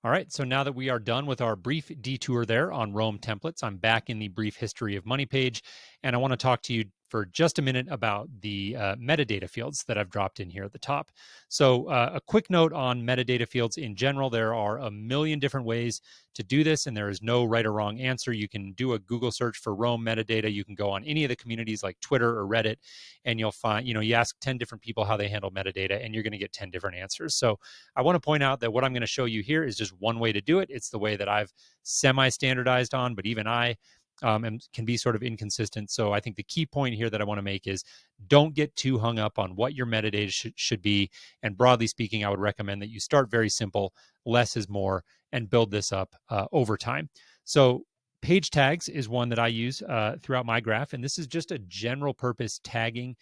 All right, so now that we are done with our brief detour there on Rome templates, I'm back in the brief history of money page, and I want to talk to you for just a minute about the metadata fields that I've dropped in here at the top. So, a quick note on metadata fields in general: there are a million different ways to do this, and there is no right or wrong answer. You can do a Google search for Rome metadata. You can go on any of the communities like Twitter or Reddit, and you'll find, you ask 10 different people how they handle metadata, and you're going to get 10 different answers. So, I want to point out that what I'm going to show you here is just one way to do it. It's the way that I've semi-standardized on, but even I can be sort of inconsistent. So I think the key point here that I want to make is don't get too hung up on what your metadata should be. And broadly speaking, I would recommend that you start very simple, less is more, and build this up over time. So page tags is one that I use throughout my graph. And this is just a general purpose tagging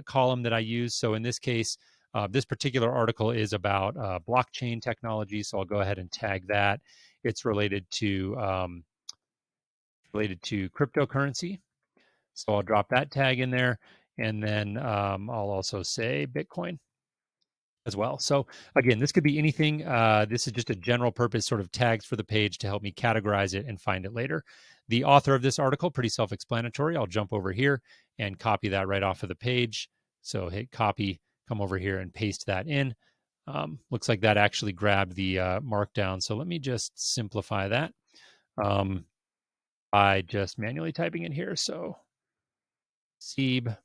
column that I use. So in this case, this particular article is about blockchain technology, so I'll go ahead and tag that. It's related to cryptocurrency, so I'll drop that tag in there, and then I'll also say Bitcoin as well. So again, this could be anything. This is just a general purpose sort of tags for the page to help me categorize it and find it later. The author of this article, pretty self-explanatory. I'll jump over here and copy that right off of the page. So hit copy, come over here and paste that in. Looks like that actually grabbed the markdown. So let me just simplify that by just manually typing in here. So Seeb.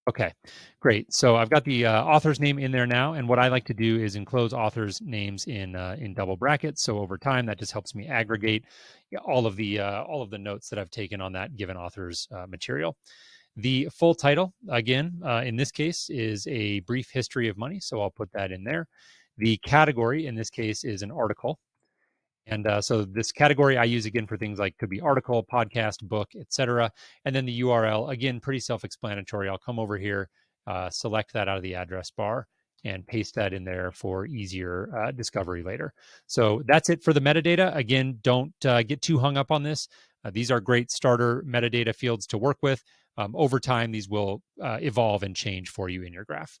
Okay, great. So I've got the author's name in there now, and what I like to do is enclose authors' names in double brackets. So over time, that just helps me aggregate all of the notes that I've taken on that given author's material. The full title, again, in this case, is A Brief History of Money, so I'll put that in there. The category in this case is an article. And so this category I use again for things like could be article, podcast, book, etc. And then the URL, again, pretty self-explanatory. I'll come over here, select that out of the address bar, and paste that in there for easier discovery later. So that's it for the metadata. Again, don't get too hung up on this. These are great starter metadata fields to work with. Over time, these will evolve and change for you in your graph.